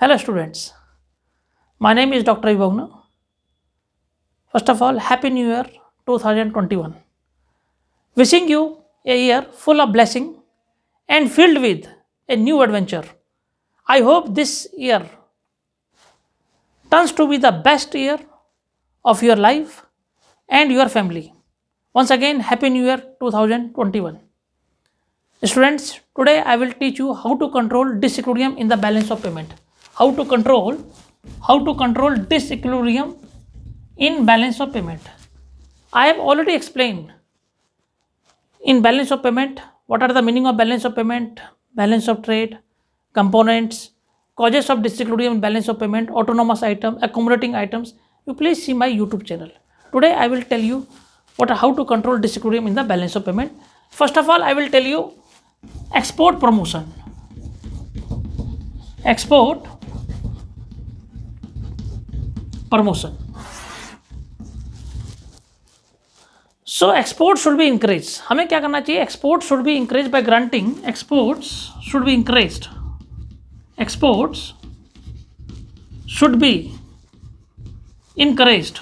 Hello students, my name is Dr. Vibhagna. First of all, Happy New Year 2021. Wishing you a year full of blessing and filled with a new adventure. I hope this year turns to be the best year of your life and your family. Once again, Happy New Year 2021. Students, today I will teach you how to control disequilibrium in the balance of payment. How to control disequilibrium in balance of payment. I have already explained in balance of payment what are the meaning of balance of payment, balance of trade, components, causes of disequilibrium in balance of payment, autonomous item, accumulating items. You please see my YouTube channel. Today I will tell you how to control disequilibrium in the balance of payment. First of all, I will tell you export promotion. Export promotion. So export should be encouraged. हमें क्या करना चाहिए? Export should be encouraged by granting. Exports should be encouraged. Exports should be encouraged.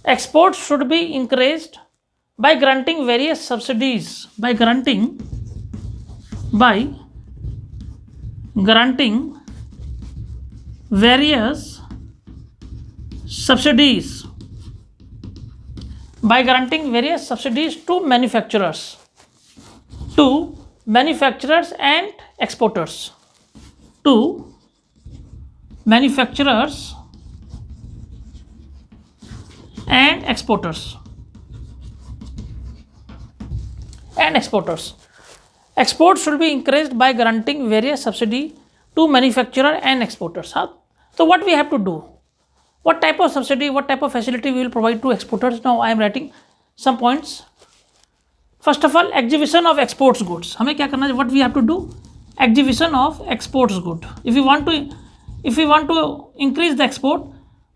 Exports should be encouraged by granting various subsidies. By granting various subsidies. By granting various subsidies to manufacturers and exporters. To manufacturers and exporters. Exports should be encouraged by granting various subsidy to manufacturer and exporters. So what we have to do? What type of subsidy, what type of facility we will provide to exporters? Now I am writing some points. First of all, exhibition of exports goods. हमें क्या करना है? What we have to do? Exhibition of exports good. If we want to increase the export,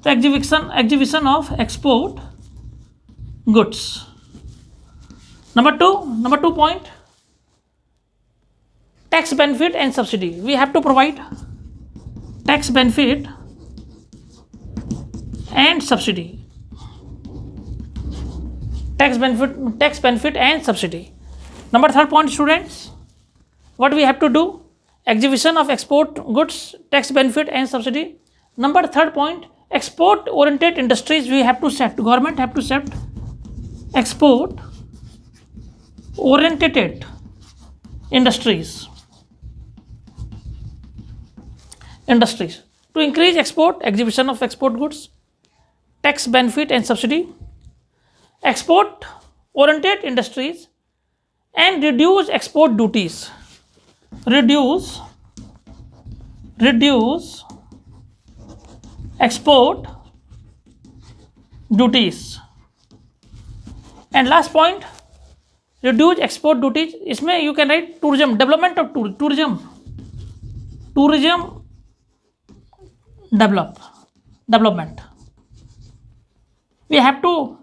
the exhibition of export goods. Number two point, tax benefit and subsidy. We have to provide tax benefit and subsidy. Tax benefit and subsidy. Number third point, students, what we have to do? Exhibition of export goods, tax benefit and subsidy. Number third point, export oriented industries we have to set. Government have to set export oriented industries to increase export, exhibition of export goods, tax benefit and subsidy, export oriented industries, and reduce export duties. Reduce export duties. And last point, reduce export duties. इसमें you can write tourism, development of tourism development. We have to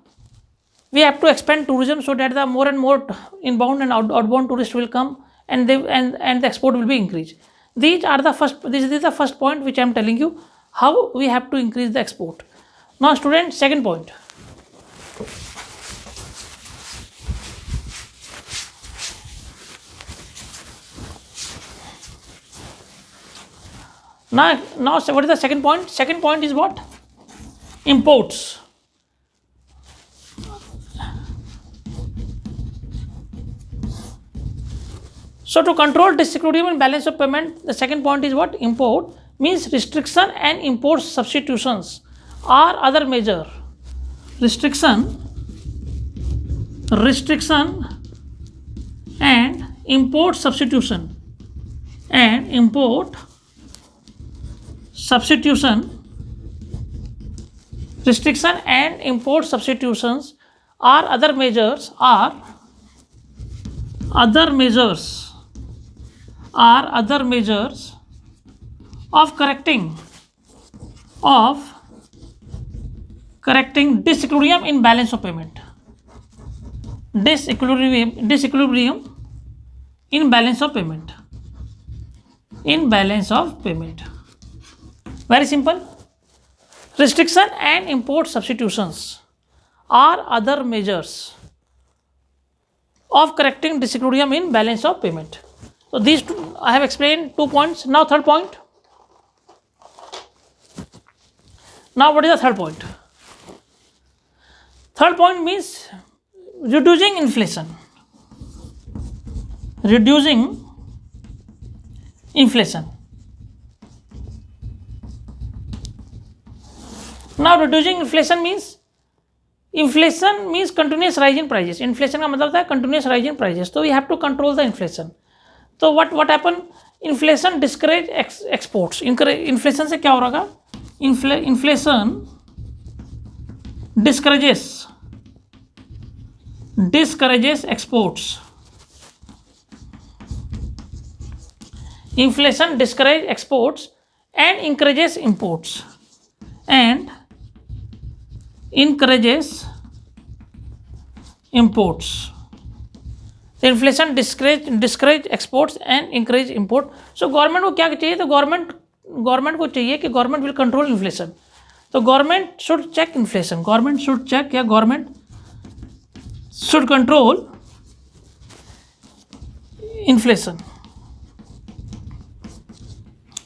expand tourism so that the more and more inbound and outbound tourists will come, and the export will be increased. This is the first point which I am telling you how we have to increase the export. Now students, second point. Now what is the second point? Second point is what? Imports. So to control disequilibrium in balance of payment, the second point is what? Import means restriction and import substitutions or other measure. Restriction and import substitution restriction and import substitutions are other measures of correcting disequilibrium in balance of payment. Disequilibrium in balance of payment. In balance of payment. Very simple. Restriction and import substitutions are other measures of correcting disequilibrium in balance of payment. So these two, I have explained 2 points. Now third point. Now what is the third point? Third point means reducing inflation. Reducing inflation. Now reducing inflation means continuous rise in prices. Inflation का मतलब होता है continuous rise in prices. So we have to control the inflation. So what happen? Inflation discourage exports. Inflation से क्या हो रहा? Inflation discourages exports. Inflation discourages exports and encourages imports. And encourages imports. So inflation discourage exports and encourage import. So government को क्या चाहिए? तो government को चाहिए कि government will control inflation. तो government should check inflation. Government should check या government should control inflation.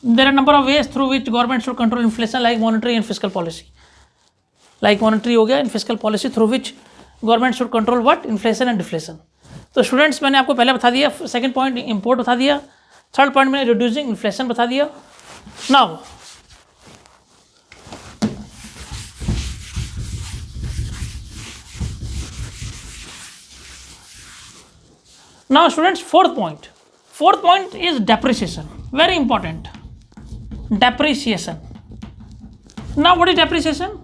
There are a number of ways through which government should control inflation, like monetary and fiscal policy. Like monetary हो गया and fiscal policy through which government should control what? Inflation and deflation. तो students मैंने आपको पहले बता दिया, second point import बता दिया, थर्ड पॉइंट मैंने रिड्यूसिंग इन्फ्लेशन बता दिया. Now students, fourth point is depreciation. Very important. Depreciation. Now what is depreciation?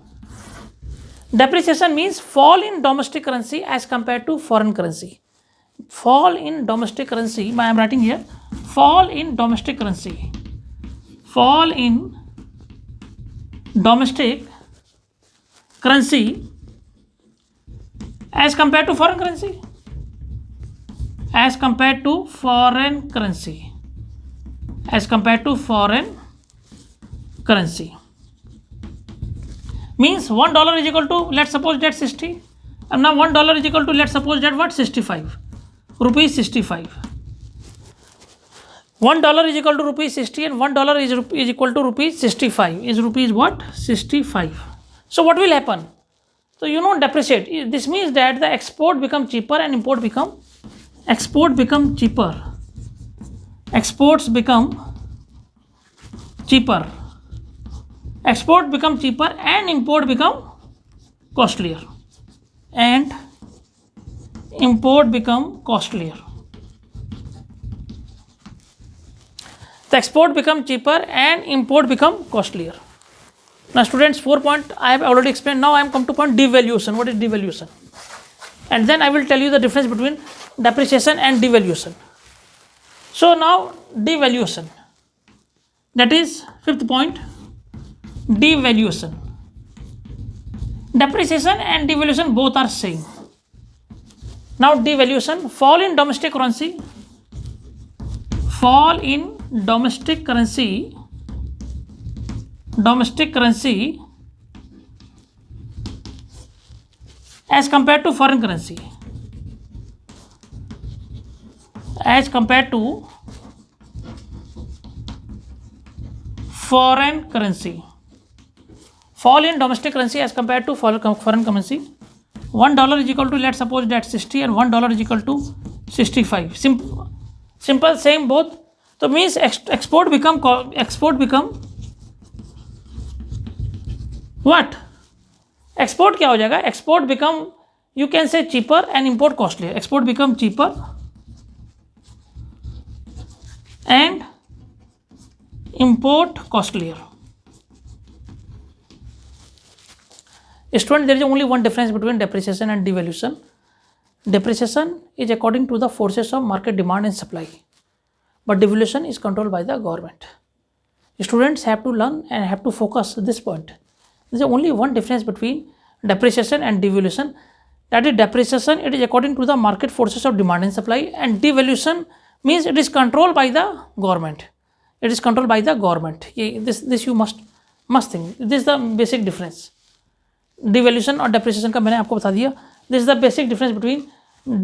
Depreciation means fall in domestic currency as compared to foreign currency. Fall in domestic currency, I am writing here, fall in domestic currency. Fall in domestic currency as compared to foreign currency. As compared to foreign currency. As compared to foreign currency. Means $1 is equal to, let's suppose that 60. And now $1 is equal to, let's suppose that what? 65. Rupees 65. $1 is equal to rupees 60 and $1 is equal to rupees 65. Is rupees what? 65. So what will happen? So you know, depreciate. This means that the export become cheaper and import become cheaper. Exports become cheaper. Export become cheaper and import become costlier. And import become costlier. The export become cheaper and import become costlier. Now students, 4 point I have already explained. Now I am come to point devaluation. What is devaluation? And then I will tell you the difference between depreciation and devaluation. So now devaluation. That is fifth point. Devaluation. Depreciation and devaluation both are same. Now devaluation, fall in domestic currency. Fall in domestic currency. Domestic currency as compared to foreign currency. As compared to foreign currency. Fall in domestic currency as compared to foreign currency. $1 is equal to, let's suppose that 60 and $1 is equal to 65. Simple, same both. So means export become what? Export क्या हो जाएगा? Export become, you can say, cheaper and import costlier. Export become cheaper and import costlier. Student, there is only one difference between depreciation and devaluation. Depreciation is according to the forces of market demand and supply, but devaluation is controlled by the government. Students have to learn and have to focus this point. There is only one difference between depreciation and devaluation. That is, depreciation, it is according to the market forces of demand and supply, and devaluation means it is controlled by the government. It is controlled by the government. This you must think. This is the basic difference. Devaluation और depreciation का मैंने आपको बता दिया. This is the basic difference between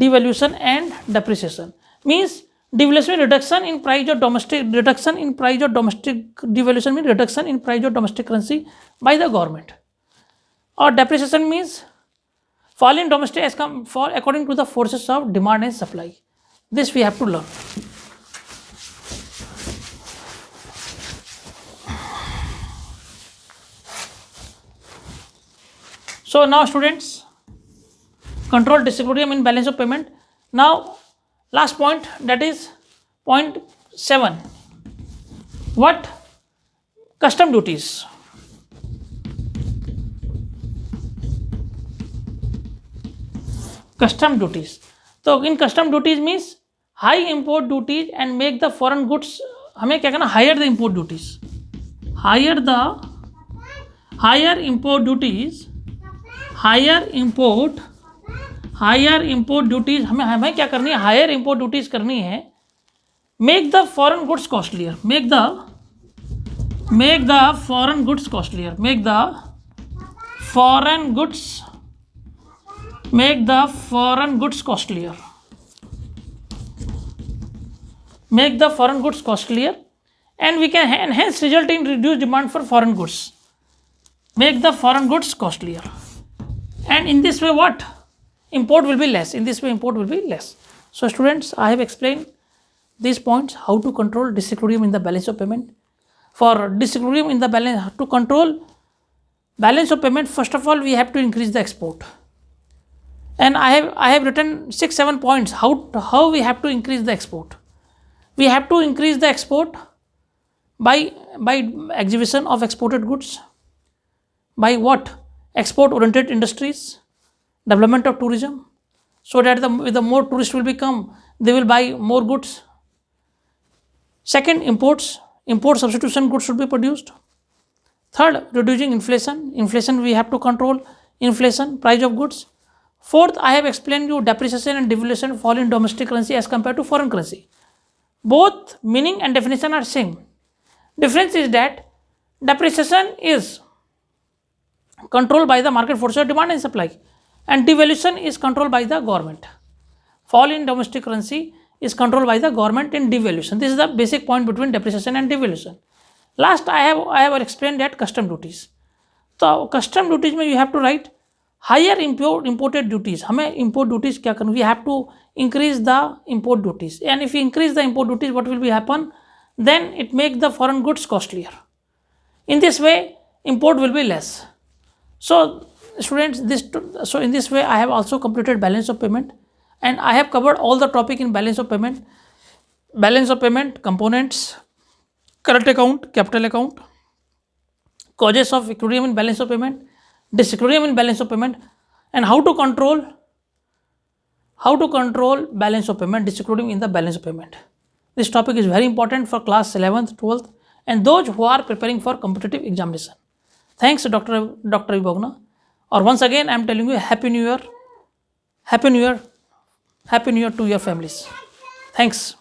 devaluation and depreciation. Means devaluation reduction in price of domestic, devaluation means reduction in price of domestic currency by the government. Or depreciation means fall in domestic as fall according to the forces of demand and supply. This we have to learn. So now students, control disequilibrium in balance of payment. Now last point, that is point 7. What? Custom duties. Custom duties. So in custom duties means high import duties and make the foreign goods. हमें क्या करना? Higher the import duties. Higher import duties. Higher import duties. हमें क्या करनी है? Higher import duties करनी है. Make the foreign goods costlier. Make the foreign goods costlier. Make the foreign goods costlier. Make the foreign goods costlier, and we can hence result in reduced demand for foreign goods. Make the foreign goods costlier, and in this way what? Import will be less. In this way import will be less. So students, I have explained these points, how to control disequilibrium in the balance of payment. For disequilibrium in the balance, to control balance of payment, first of all we have to increase the export. And I have written 6-7 points how we have to increase the export. We have to increase the export by exhibition of exported goods. By what? Export oriented industries, development of tourism, so that with the more tourists will become, they will buy more goods. Second, import substitution goods should be produced. Third, reducing inflation we have to control inflation, price of goods. Fourth, I have explained you depreciation and devaluation fall in domestic currency as compared to foreign currency. Both meaning and definition are same. Difference is that depreciation is controlled by the market forces of demand and supply, and devaluation is controlled by the government. Fall in domestic currency is controlled by the government in devaluation. This is the basic point between depreciation and devaluation. Last, I have explained that custom duties. So custom duties में you have to write higher imported duties. हमें import duties क्या करना? We have to increase the import duties, and if we increase the import duties, what will be happen? Then it makes the foreign goods costlier. In this way, import will be less. So students, in this way I have also completed balance of payment, and I have covered all the topic in balance of payment. Balance of payment components, current account, capital account, causes of equilibrium in balance of payment, disequilibrium in balance of payment, and how to control balance of payment, disequilibrium in the balance of payment. This topic is very important for class 11th, 12th, and those who are preparing for competitive examination. Thanks, Dr. Ibogna. Or once again, I am telling you, Happy New Year. Happy New Year to your families. Thanks.